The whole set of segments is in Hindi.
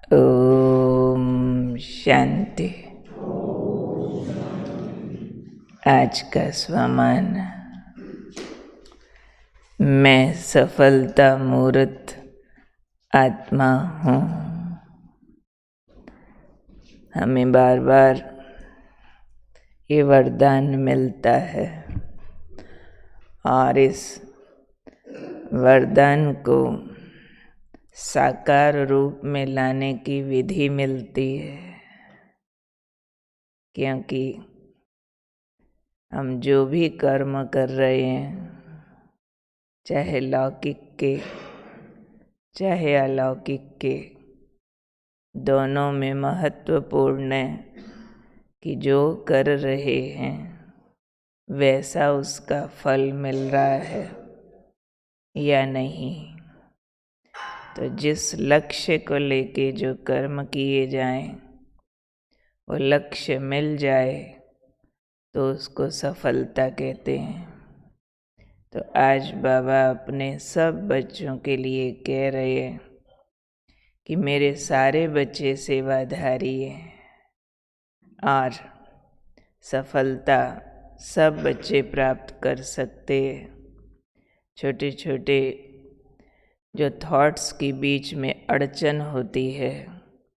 ओम शांति। आज का स्वमान, मैं सफलता मूर्त आत्मा हूँ। हमें बार बार ये वरदान मिलता है और इस वरदान को साकार रूप में लाने की विधि मिलती है, क्योंकि हम जो भी कर्म कर रहे हैं, चाहे लौकिक के चाहे अलौकिक के, दोनों में महत्वपूर्ण है कि जो कर रहे हैं वैसा उसका फल मिल रहा है या नहीं। तो जिस लक्ष्य को लेके जो कर्म किए जाएं, वो लक्ष्य मिल जाए तो उसको सफलता कहते हैं। तो आज बाबा अपने सब बच्चों के लिए कह रहे हैं कि मेरे सारे बच्चे सेवाधारी हैं और सफलता सब बच्चे प्राप्त कर सकते हैं। छोटे छोटे जो थॉट्स के बीच में अड़चन होती है,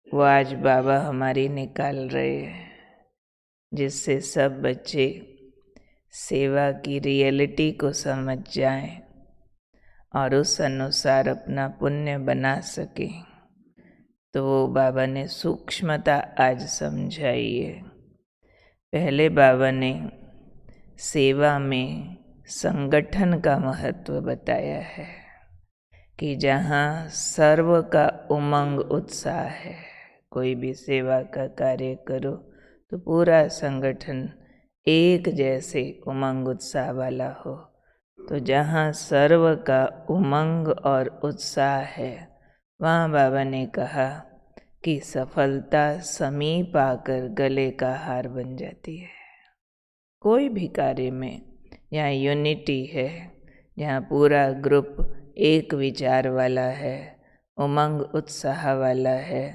वो आज बाबा हमारी निकाल रहे हैं, जिससे सब बच्चे सेवा की रियलिटी को समझ जाएं और उस अनुसार अपना पुण्य बना सकें। तो वो बाबा ने सूक्ष्मता आज समझाई है। पहले बाबा ने सेवा में संगठन का महत्व बताया है कि जहाँ सर्व का उमंग उत्साह है, कोई भी सेवा का कार्य करो तो पूरा संगठन एक जैसे उमंग उत्साह वाला हो। तो जहाँ सर्व का उमंग और उत्साह है, वहाँ बाबा ने कहा कि सफलता समीप आकर गले का हार बन जाती है। कोई भी कार्य में जहाँ यूनिटी है, जहाँ पूरा ग्रुप एक विचार वाला है, उमंग उत्साह वाला है,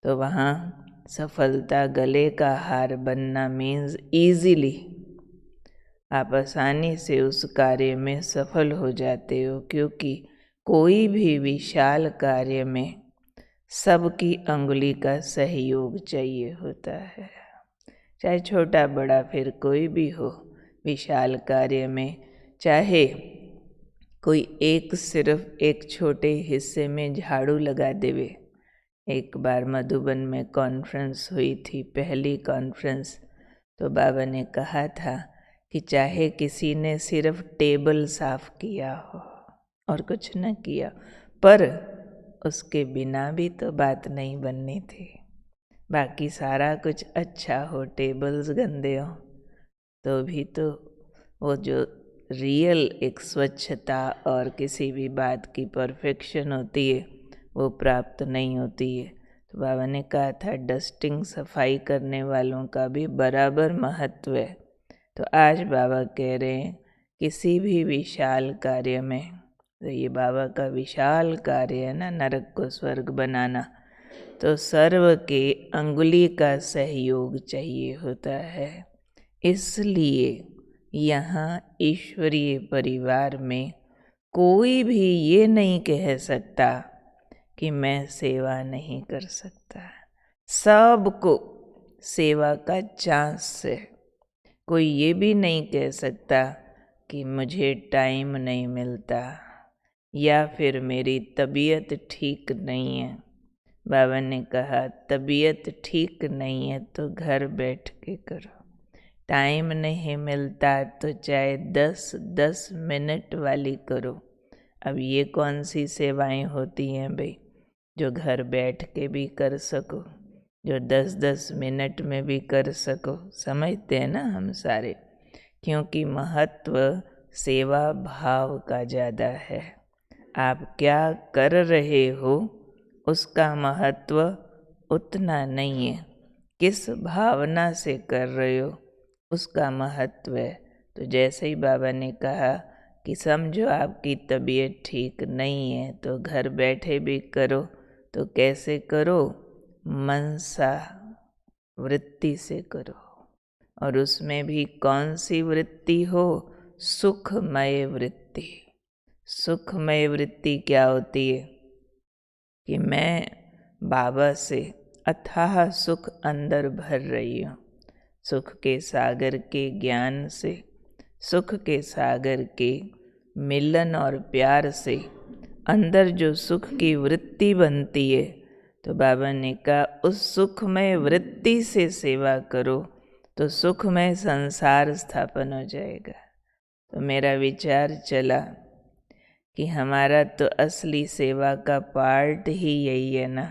तो वहाँ सफलता गले का हार बनना मीन्स ईजीली आप आसानी से उस कार्य में सफल हो जाते हो, क्योंकि कोई भी विशाल कार्य में सबकी अंगुली का सहयोग चाहिए होता है। चाहे छोटा बड़ा फिर कोई भी हो, विशाल कार्य में चाहे कोई एक सिर्फ एक छोटे हिस्से में झाड़ू लगा देवे। एक बार मधुबन में कॉन्फ्रेंस हुई थी, पहली कॉन्फ्रेंस, तो बाबा ने कहा था कि चाहे किसी ने सिर्फ टेबल साफ किया हो और कुछ न किया, पर उसके बिना भी तो बात नहीं बननी थी। बाकी सारा कुछ अच्छा हो, टेबल्स गंदे हो, तो भी तो वो जो रियल एक स्वच्छता और किसी भी बात की परफेक्शन होती है, वो प्राप्त नहीं होती है। तो बाबा ने कहा था डस्टिंग, सफाई करने वालों का भी बराबर महत्व है। तो आज बाबा कह रहे हैं किसी भी विशाल कार्य में, तो ये बाबा का विशाल कार्य है ना, नरक को स्वर्ग बनाना, तो सर्व के अंगुली का सहयोग चाहिए होता है। इसलिए यहाँ ईश्वरीय परिवार में कोई भी ये नहीं कह सकता कि मैं सेवा नहीं कर सकता। सबको सेवा का चांस है। कोई ये भी नहीं कह सकता कि मुझे टाइम नहीं मिलता या फिर मेरी तबीयत ठीक नहीं है। बाबा ने कहा तबीयत ठीक नहीं है तो घर बैठ के करो, टाइम नहीं मिलता तो चाहे 10-10 मिनट वाली करो। अब ये कौन सी सेवाएं होती हैं भाई, जो घर बैठ के भी कर सको, जो 10-10 मिनट में भी कर सको। समझते हैं ना हम सारे, क्योंकि महत्व सेवा भाव का ज़्यादा है। आप क्या कर रहे हो उसका महत्व उतना नहीं है, किस भावना से कर रहे हो उसका महत्व है। तो जैसे ही बाबा ने कहा कि समझो आपकी तबीयत ठीक नहीं है तो घर बैठे भी करो, तो कैसे करो, मनसा वृत्ति से करो। और उसमें भी कौन सी वृत्ति हो? सुखमय वृत्ति। सुखमय वृत्ति क्या होती है? कि मैं बाबा से अथाह सुख अंदर भर रही हूँ। सुख के सागर के ज्ञान से, सुख के सागर के मिलन और प्यार से अंदर जो सुख की वृत्ति बनती है, तो बाबा ने कहा उस सुखमय वृत्ति से सेवा करो तो सुखमय संसार स्थापन हो जाएगा। तो मेरा विचार चला कि हमारा तो असली सेवा का पार्ट ही यही है ना,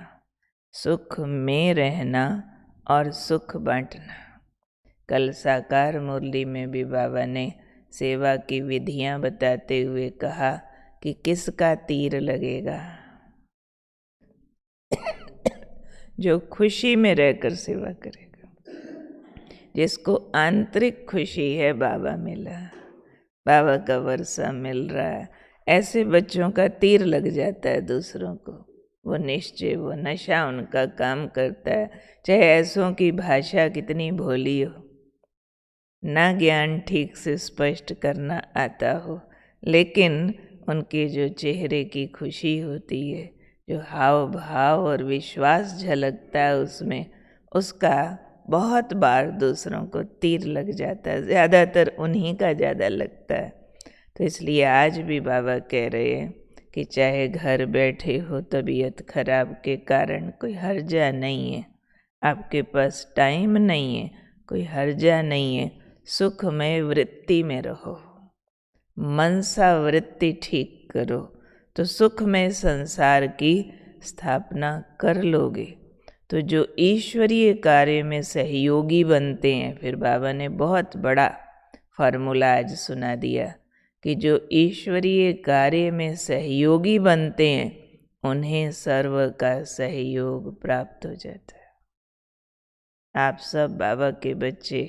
सुख में रहना और सुख बांटना। कल साकार मुरली में भी बाबा ने सेवा की विधियां बताते हुए कहा कि किसका तीर लगेगा? जो खुशी में रहकर सेवा करेगा, जिसको आंतरिक खुशी है, बाबा मिला, बाबा का वर्षा मिल रहा है, ऐसे बच्चों का तीर लग जाता है दूसरों को। वो निश्चय, वो नशा उनका काम करता है। चाहे ऐसों की भाषा कितनी भोली हो, ना ज्ञान ठीक से स्पष्ट करना आता हो, लेकिन उनके जो चेहरे की खुशी होती है, जो हाव भाव और विश्वास झलकता है उसमें, उसका बहुत बार दूसरों को तीर लग जाता है। ज़्यादातर उन्हीं का ज़्यादा लगता है। तो इसलिए आज भी बाबा कह रहे हैं कि चाहे घर बैठे हो, तबीयत खराब के कारण, कोई हर्जा नहीं है। आपके पास टाइम नहीं है, कोई हर्जा नहीं है। सुखमय वृत्ति में रहो, मनसा वृत्ति ठीक करो, तो सुखमय संसार की स्थापना कर लोगे। तो जो ईश्वरीय कार्य में सहयोगी बनते हैं, फिर बाबा ने बहुत बड़ा फार्मूला आज सुना दिया कि जो ईश्वरीय कार्य में सहयोगी बनते हैं, उन्हें सर्व का सहयोग प्राप्त हो जाता है। आप सब बाबा के बच्चे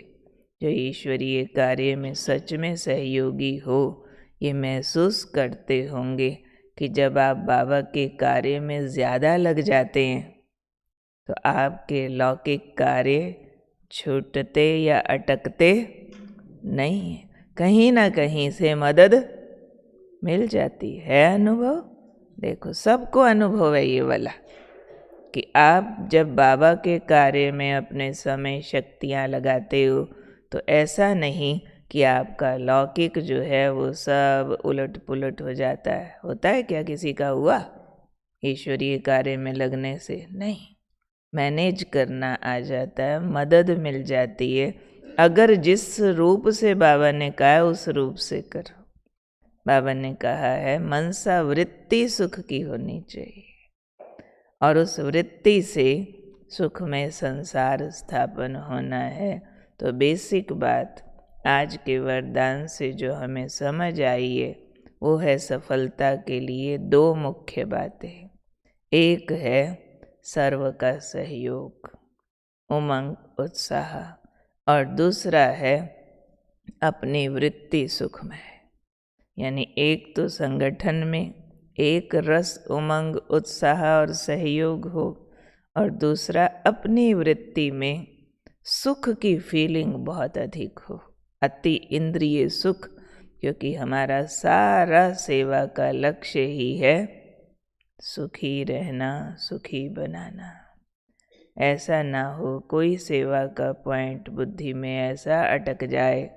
जो ईश्वरीय कार्य में सच में सहयोगी हो, ये महसूस करते होंगे कि जब आप बाबा के कार्य में ज़्यादा लग जाते हैं, तो आपके लौकिक कार्य छूटते या अटकते नहीं, कहीं ना कहीं से मदद मिल जाती है। अनुभव देखो, सबको अनुभव है ये वाला कि आप जब बाबा के कार्य में अपने समय शक्तियाँ लगाते हो, तो ऐसा नहीं कि आपका लौकिक जो है वो सब उलट पुलट हो जाता है। होता है क्या किसी का हुआ ईश्वरीय कार्य में लगने से? नहीं, मैनेज करना आ जाता है, मदद मिल जाती है। अगर जिस रूप से बाबा ने कहा है उस रूप से करो। बाबा ने कहा है मनसा वृत्ति सुख की होनी चाहिए, और उस वृत्ति से सुख में संसार स्थापन होना है। तो बेसिक बात आज के वरदान से जो हमें समझ आई है, वो है सफलता के लिए दो मुख्य बातें। एक है सर्व का सहयोग, उमंग, उत्साह, और दूसरा है अपनी वृत्ति सुखमय। यानी एक तो संगठन में एक रस, उमंग, उत्साह और सहयोग हो, और दूसरा अपनी वृत्ति में सुख की फीलिंग बहुत अधिक हो, अति इंद्रिय सुख। क्योंकि हमारा सारा सेवा का लक्ष्य ही है सुखी रहना, सुखी बनाना। ऐसा ना हो कोई सेवा का पॉइंट बुद्धि में ऐसा अटक जाए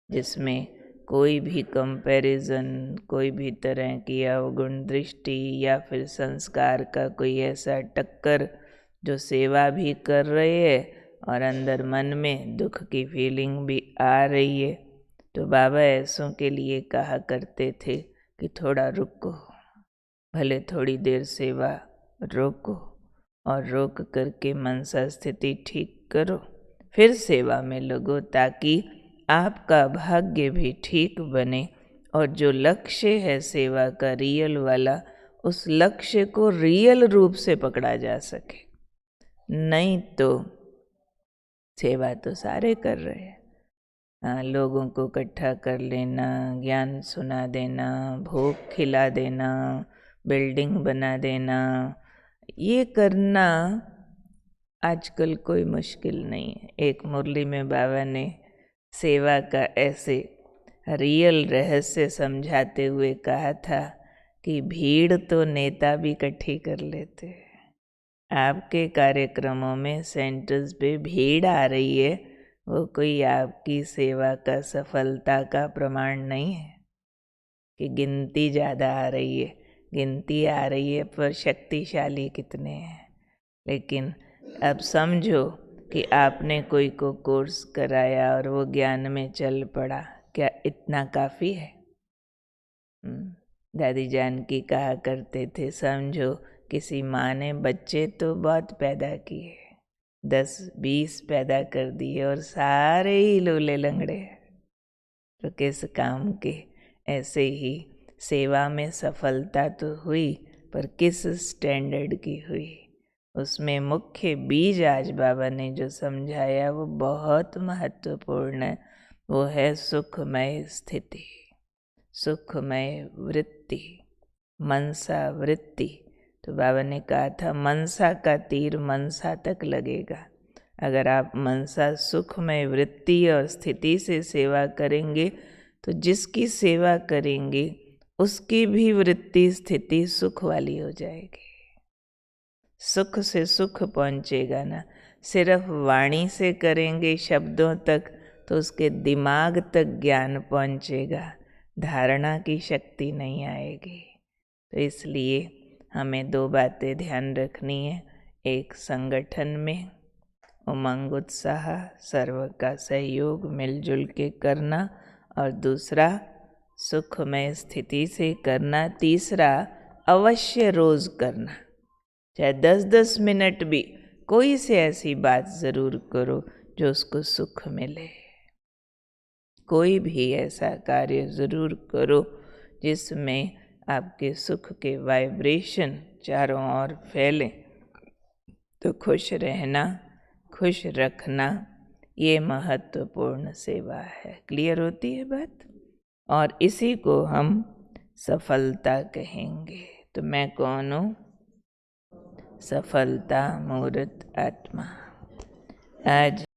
जिसमें कोई भी कंपैरिजन, कोई भी तरह की अवगुण दृष्टि या फिर संस्कार का कोई ऐसा टक्कर जो सेवा भी कर रहे हैं और अंदर मन में दुख की फीलिंग भी आ रही है। तो बाबा ऐसों के लिए कहा करते थे कि थोड़ा रुको, भले थोड़ी देर सेवा रोको, और रोक करके मनसा स्थिति ठीक करो, फिर सेवा में लगो, ताकि आपका भाग्य भी ठीक बने और जो लक्ष्य है सेवा का रियल वाला, उस लक्ष्य को रियल रूप से पकड़ा जा सके। नहीं तो सेवा तो सारे कर रहे हैं, लोगों को इकट्ठा कर लेना, ज्ञान सुना देना, भोग खिला देना, बिल्डिंग बना देना, ये करना आजकल कोई मुश्किल नहीं है। एक मुरली में बाबा ने सेवा का ऐसे रियल रहस्य समझाते हुए कहा था कि भीड़ तो नेता भी इकट्ठी कर लेते हैं। आपके कार्यक्रमों में सेंटर्स पे भीड़ आ रही है, वो कोई आपकी सेवा का सफलता का प्रमाण नहीं है कि गिनती ज़्यादा आ रही है। गिनती आ रही है पर शक्तिशाली कितने हैं। लेकिन अब समझो कि आपने कोई को कोर्स कराया और वो ज्ञान में चल पड़ा, क्या इतना काफ़ी है? दादी जानकी कहा करते थे, समझो किसी माँ ने बच्चे तो बहुत पैदा किए, 10-20 पैदा कर दिए और सारे ही लूले लंगड़े, तो किस काम के? ऐसे ही सेवा में सफलता तो हुई, पर किस स्टैंडर्ड की हुई? उसमें मुख्य बीज आज बाबा ने जो समझाया वो बहुत महत्वपूर्ण है। वो है सुखमय स्थिति, सुखमय वृत्ति, मनसा वृत्ति। तो बाबा ने कहा था मनसा का तीर मनसा तक लगेगा। अगर आप मनसा सुखमय वृत्ति और स्थिति से सेवा करेंगे तो जिसकी सेवा करेंगे उसकी भी वृत्ति स्थिति सुख वाली हो जाएगी। सुख से सुख पहुँचेगा ना। सिर्फ वाणी से करेंगे शब्दों तक तो उसके दिमाग तक ज्ञान पहुँचेगा, धारणा की शक्ति नहीं आएगी। तो इसलिए हमें 2 बातें ध्यान रखनी है। एक, संगठन में उमंग उत्साह, सर्व का सहयोग मिलजुल के करना, और दूसरा सुखमय स्थिति से करना। तीसरा, अवश्य रोज करना, चाहे 10-10 मिनट भी कोई से ऐसी बात ज़रूर करो जो उसको सुख मिले। कोई भी ऐसा कार्य ज़रूर करो जिसमें आपके सुख के वाइब्रेशन चारों ओर फैलें। तो खुश रहना, खुश रखना, ये महत्वपूर्ण सेवा है। क्लियर होती है बात? और इसी को हम सफलता कहेंगे। तो मैं कौन हूँ? सफलता मूर्त आत्मा। आज